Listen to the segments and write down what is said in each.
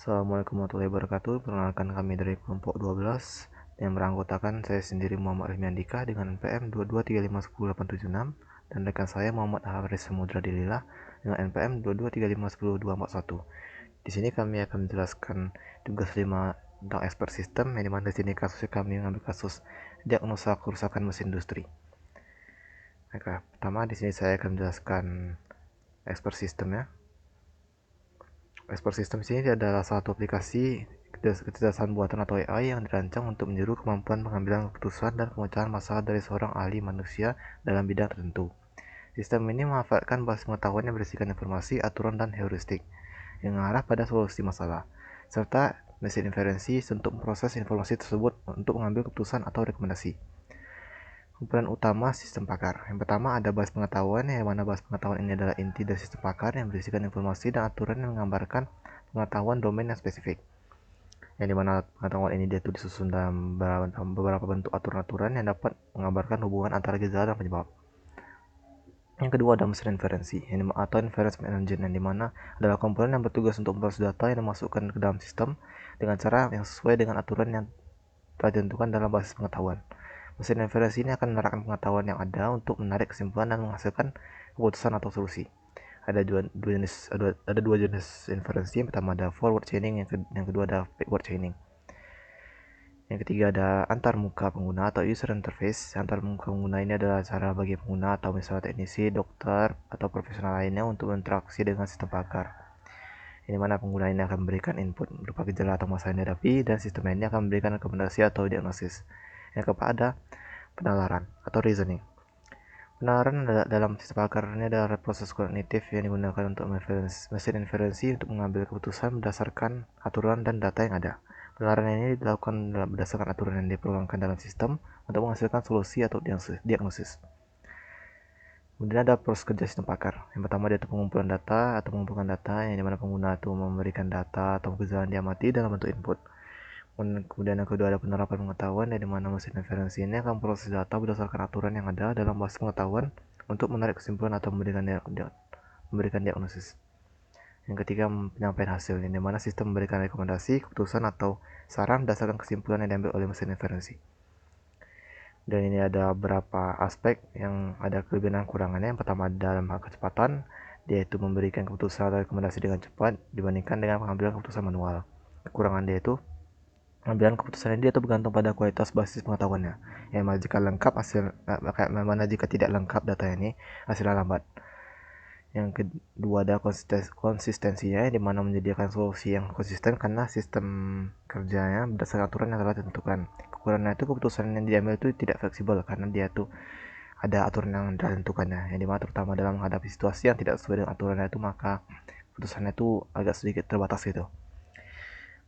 Assalamualaikum warahmatullahi wabarakatuh. Perkenalkan kami dari kelompok 12 yang beranggotakan saya sendiri Muhammad Rifmi Andika dengan NPM 22351086 dan rekan saya Muhammad Haris Samudra Dililah dengan NPM 22351024. Di sini kami akan menjelaskan tugas 5 tentang expert system, yang dimana di sini kasusnya kami mengambil kasus diagnosa kerusakan mesin industri. Maka pertama di sini saya akan menjelaskan expert system ya. Expert System ini adalah satu aplikasi kecerdasan buatan atau AI yang dirancang untuk meniru kemampuan pengambilan keputusan dan pemecahan masalah dari seorang ahli manusia dalam bidang tertentu. Sistem ini memanfaatkan basis pengetahuan yang berisikan informasi, aturan, dan heuristik yang mengarah pada solusi masalah, serta mesin inferensi untuk memproses informasi tersebut untuk mengambil keputusan atau rekomendasi. Komponen utama sistem pakar. Yang pertama ada basis pengetahuan, yang mana basis pengetahuan ini adalah inti dari sistem pakar yang berisikan informasi dan aturan yang menggambarkan pengetahuan domain yang spesifik. Yang dimana pengetahuan ini dia tuh disusun dalam beberapa bentuk aturan-aturan yang dapat menggambarkan hubungan antara gejala dan penyebab. Yang kedua ada mesin inferensi atau inference engine, yang dimana adalah komponen yang bertugas untuk memproses data yang dimasukkan ke dalam sistem dengan cara yang sesuai dengan aturan yang telah ditentukan dalam basis pengetahuan. Mesin inferensi ini akan menerapkan pengetahuan yang ada untuk menarik kesimpulan dan menghasilkan keputusan atau solusi. Ada dua jenis inferensi. Yang pertama ada forward chaining, yang kedua ada backward chaining. Yang ketiga ada antar muka pengguna atau user interface. Antar muka pengguna ini adalah cara bagi pengguna atau misalnya teknisi, dokter, atau profesional lainnya untuk berinteraksi dengan sistem pakar. Ini mana pengguna ini akan memberikan input berupa gejala atau masalah yang dihadapi, dan sistem ini akan memberikan rekomendasi atau diagnosis. Yang keempat ada penalaran atau reasoning. Penalaran dalam sistem pakar ini adalah proses kognitif yang digunakan untuk mesin inferensi untuk mengambil keputusan berdasarkan aturan dan data yang ada. Penalaran ini dilakukan berdasarkan aturan yang diprogramkan dalam sistem untuk menghasilkan solusi atau diagnosis. Kemudian ada proses kerja sistem pakar. Yang pertama dia itu pengumpulan data yang dimana pengguna itu memberikan data atau gejala yang diamati dalam bentuk input. Kemudian yang kedua ada penerapan pengetahuan, yang dimana mesin inferensi ini akan proses data berdasarkan aturan yang ada dalam basis pengetahuan untuk menarik kesimpulan atau memberikan diagnosis. Yang ketiga penyampaian hasil, yang dimana sistem memberikan rekomendasi, keputusan atau saran berdasarkan kesimpulan yang diambil oleh mesin inferensi. Dan ini ada beberapa aspek yang ada kelebihan dan kurangannya. Yang pertama dalam hal kecepatan, dia itu memberikan keputusan atau rekomendasi dengan cepat dibandingkan dengan pengambilan keputusan manual. Kekurangan dia itu pengambilan keputusan dia itu bergantung pada kualitas basis pengetahuannya. Yang mana jika lengkap mana jika tidak lengkap data ini, hasilnya lambat. Yang kedua ada konsistensinya, yang dimana menyediakan solusi yang konsisten karena sistem kerjanya berdasarkan aturan yang telah ditentukan. Kekurangannya itu keputusan yang diambil itu tidak fleksibel karena dia tuh ada aturan yang telah ditentukannya. Yang dimana terutama dalam menghadapi situasi yang tidak sesuai dengan aturannya itu, maka keputusannya itu agak sedikit terbatas gitu.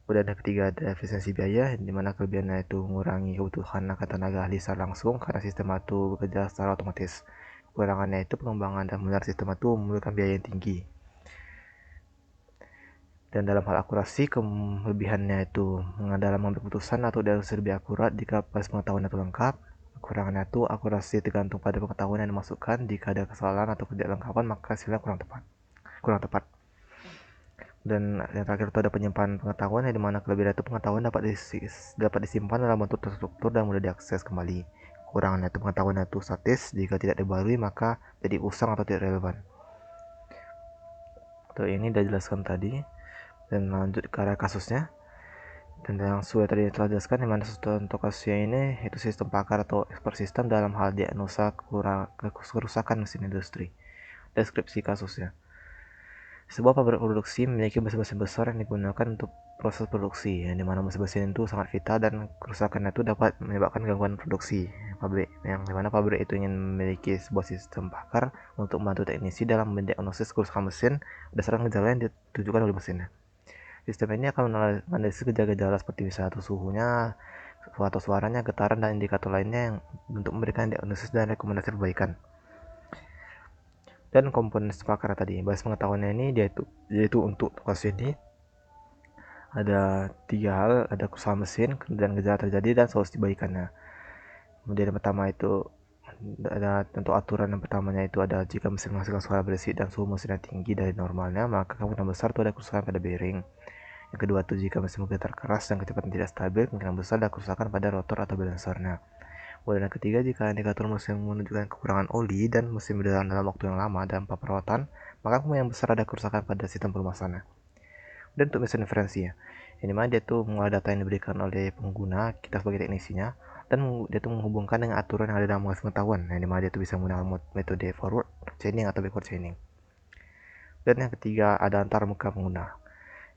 Kemudian yang ketiga ada efisiensi biaya, di mana kelebihannya itu mengurangi kebutuhan akan tenaga ahli secara langsung karena sistem itu bekerja secara otomatis. Kekurangannya itu pengembangan dan pemeliharaan sistem itu memerlukan biaya yang tinggi. Dan dalam hal akurasi, kelebihannya itu dalam mengambil keputusan atau diagnosis lebih akurat jika basis pengetahuan itu lengkap. Kekurangannya itu akurasi tergantung pada pengetahuan yang dimasukkan. Jika ada kesalahan atau ketidaklengkapan, maka hasilnya kurang tepat. Dan yang terakhir itu ada penyimpanan pengetahuan, yang dimana kelebihan itu pengetahuan dapat disimpan dalam bentuk terstruktur dan mudah diakses kembali. Kurangnya itu pengetahuan itu statis, jika tidak dibarui maka jadi usang atau tidak relevan. Ini sudah jelaskan tadi, dan lanjut ke arah kasusnya. Dan yang sudah tadi telah jelaskan, dimana untuk kasusnya ini itu sistem pakar atau expert system dalam hal diagnosa kerusakan mesin industri. Deskripsi kasusnya. Sebuah pabrik produksi memiliki mesin-mesin besar yang digunakan untuk proses produksi, yang dimana mesin-mesin itu sangat vital dan kerusakan itu dapat menyebabkan gangguan produksi pabrik. Yang dimana pabrik itu ingin memiliki sebuah sistem pakar untuk membantu teknisi dalam mendiagnosis kerusakan mesin berdasarkan gejala yang ditujukan oleh mesinnya. Sistem ini akan menganalisis gejala-gejala seperti misalnya suhunya, atau suaranya, getaran, dan indikator lainnya yang untuk memberikan diagnosis dan rekomendasi perbaikan. Dan komponen pakar tadi, basis pengetahuannya ini yaitu untuk kasus ini ada 3 hal, ada kerusakan mesin, kemudian gejala terjadi, dan solusi perbaikannya. Kemudian yang pertama itu ada tentu aturan. Yang pertamanya itu ada jika mesin menghasilkan suara berisik dan suhu mesin yang tinggi dari normalnya, maka kemungkinan besar itu ada kerusakan pada bearing. Yang kedua tuh jika mesin bergetar keras dan kecepatan tidak stabil, kemungkinan besar ada kerusakan pada rotor atau balancernya. Kemudian yang ketiga, jika indikator mesin menunjukkan kekurangan oli dan mesin berjalan dalam waktu yang lama dan tanpa perawatan, maka kemungkinan besar ada kerusakan pada sistem pelumasannya. Dan untuk mesin inferensi ya, ini mah dia tuh mengolah data yang diberikan oleh pengguna, kita sebagai teknisinya, dan dia tuh menghubungkan dengan aturan yang ada dalam mengasih pengetahuan. Nah, ini mah dia tuh bisa menggunakan metode forward chaining atau backward chaining. Dan yang ketiga ada antar muka pengguna.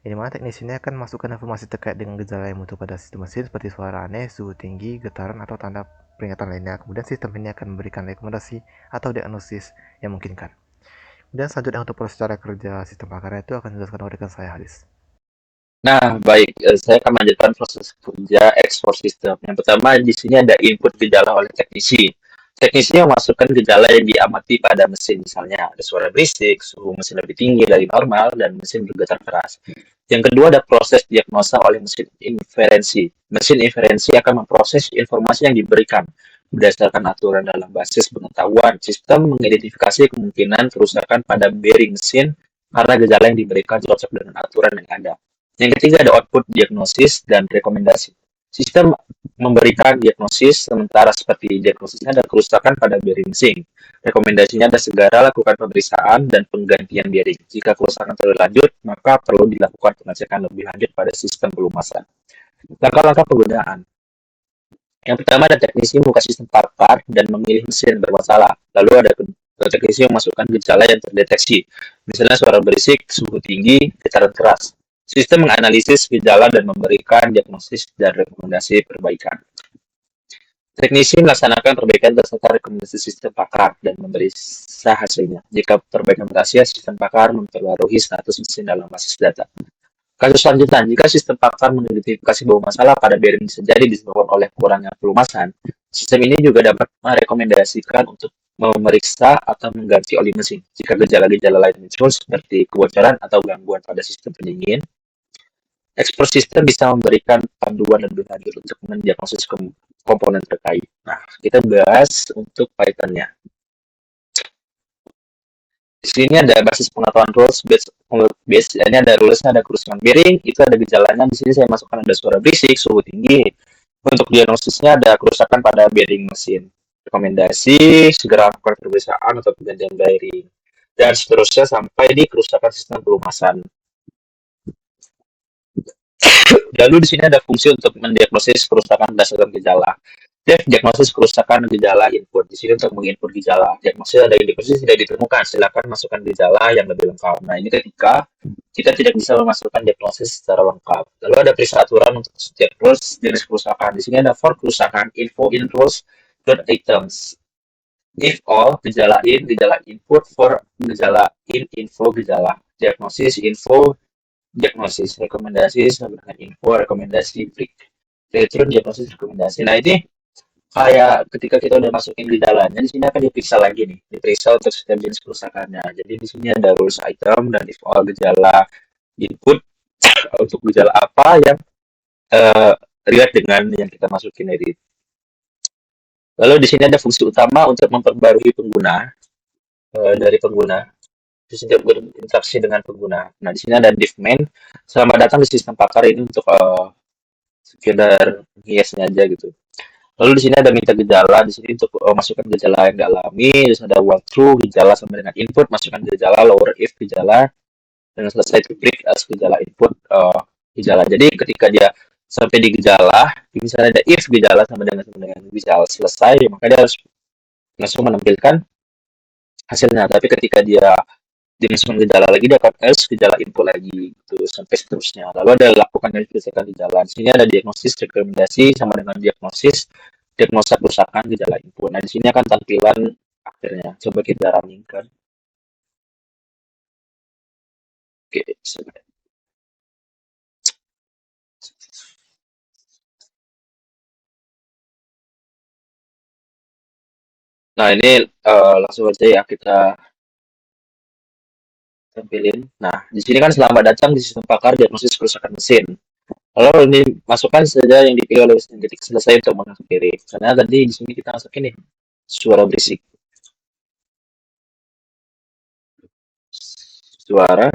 Ini mana teknisinya akan masukkan informasi terkait dengan gejala yang muncul pada sistem mesin seperti suara aneh, suhu tinggi, getaran, atau tanda peringatan lainnya. Kemudian sistem ini akan memberikan rekomendasi atau diagnosis yang memungkinkan. Dan selanjutnya untuk proses cara kerja sistem pakarnya itu akan dijelaskan oleh rekan saya Haris. Nah, baik, saya akan melanjutkan proses kerja ekspor sistem. Yang pertama, di sini ada input gejala oleh teknisi. Teknisi memasukkan gejala yang diamati pada mesin, misalnya ada suara berisik, suhu mesin lebih tinggi dari normal, dan mesin bergetar keras. Yang kedua, ada proses diagnosa oleh mesin inferensi. Mesin inferensi akan memproses informasi yang diberikan. Berdasarkan aturan dalam basis pengetahuan, sistem mengidentifikasi kemungkinan kerusakan pada bearing mesin karena gejala yang diberikan cocok dengan aturan yang ada. Yang ketiga ada output diagnosis dan rekomendasi. Sistem memberikan diagnosis sementara seperti diagnosisnya ada kerusakan pada bearing mesin. Rekomendasinya ada segera lakukan pemeriksaan dan penggantian bearing. Jika kerusakan terlalu lanjut, maka perlu dilakukan pengecekan lebih lanjut pada sistem pelumasan. Langkah-langkah penggunaan. Yang pertama ada teknisi membuka sistem parkar dan memilih mesin yang bermasalah. Lalu ada teknisi yang memasukkan gejala yang terdeteksi, misalnya suara berisik, suhu tinggi, getaran keras. Sistem menganalisis gejala dan memberikan diagnosis dan rekomendasi perbaikan. Teknisi melaksanakan perbaikan berdasarkan rekomendasi sistem pakar dan memeriksa hasilnya. Jika perbaikan berhasil, sistem pakar memperbarui status mesin dalam basis data. Kasus selanjutnya, jika sistem pakar mengidentifikasi bahwa masalah pada bearing bisa jadi disebabkan oleh kurangnya pelumasan, sistem ini juga dapat merekomendasikan untuk memeriksa atau mengganti oli mesin. Jika gejala-gejala lain muncul seperti kebocoran atau gangguan pada sistem pendingin, ekspor sistem bisa memberikan panduan lebih lanjut untuk mendiagnosis komponen terkait. Nah, kita bahas untuk Python-nya. Di sini ada basis pengetahuan rules base, ini ada rulesnya, ada kerusakan bearing, itu ada gejalanya. Di sini saya masukkan ada suara berisik, suhu tinggi. Untuk diagnosisnya ada kerusakan pada bearing mesin. Rekomendasi segera lakukan pemeriksaan atau penggantian bearing dan seterusnya sampai di kerusakan sistem pelumasan. Lalu di sini ada fungsi untuk mendiagnosis kerusakan berdasarkan gejala. Diagnosis kerusakan gejala input. Di sini untuk menginput gejala. Diagnosis ada diagnosis tidak ditemukan. Silakan masukkan gejala yang lebih lengkap. Nah, ini ketika kita tidak bisa memasukkan diagnosis secara lengkap. Lalu ada periksa aturan untuk setiap rules jenis kerusakan. Di sini ada for kerusakan, info in rules, items. If all, gejala input, for gejala in, info, gejala. Diagnosis, info, diagnosis, rekomendasi sama dengan info, rekomendasi, break. Return, diagnosis, rekomendasi. Nah, ini kayak ketika kita udah masukin di dalamnya, di sini akan diperiksa lagi nih, diperiksa untuk setiap jenis kerusakannya. Jadi di sini ada rules item dan if all gejala input untuk gejala apa yang relate dengan yang kita masukin dari. Lalu di sini ada fungsi utama untuk memperbarui pengguna dari pengguna. Di sini berinteraksi dengan pengguna. Nah, di sini ada div main. Selamat datang di sistem pakar ini untuk sekedar hiasnya aja gitu. Lalu di sini ada minta gejala, di sini untuk masukkan gejala yang dialami, terus ada walkthrough gejala sama dengan input, masukkan gejala, lower if gejala, dan selesai to break as gejala input gejala. Jadi ketika dia sampai di gejala, misalnya ada if gejala sama dengan gejala selesai, maka dia harus langsung menampilkan hasilnya. Tapi ketika dia dimasukkan gejala lagi, dia akan else gejala input lagi gitu sampai seterusnya. Lalu ada lakukan verifikasi gejala. Di sini ada diagnosis rekomendasi sama dengan diagnosis diagnosa kerusakan gejala input. Nah, di sini akan tampilan akhirnya. Coba kita rammingkan. Oke, nah ini langsung aja ya kita tampilin. Nah, di sini kan selamat datang di sistem pakar diagnosis kerusakan mesin. Lalu ini masukkan saja yang dipilih oleh mesin ketik selesai untuk mengakhiri. Karena tadi di sini kita masukin nih suara berisik, suara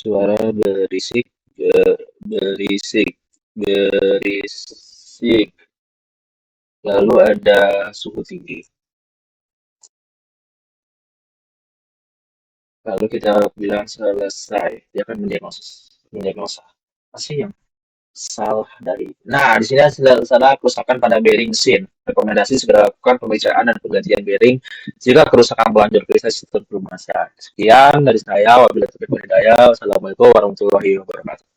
Suara berisik, berisik, berisik. Lalu ada suhu tinggi. Lalu kita bilang selesai. Dia akan mendiagnosa. Masih yang salah dari. Nah, di sini ada kerusakan pada bearing mesin. Rekomendasi segera lakukan pemeriksaan dan penggantian bearing jika kerusakan berlanjut ke sistem pelumasan. Sekian dari saya. Wabillahi taufiq wal hidayah. Wassalamualaikum warahmatullahi wabarakatuh.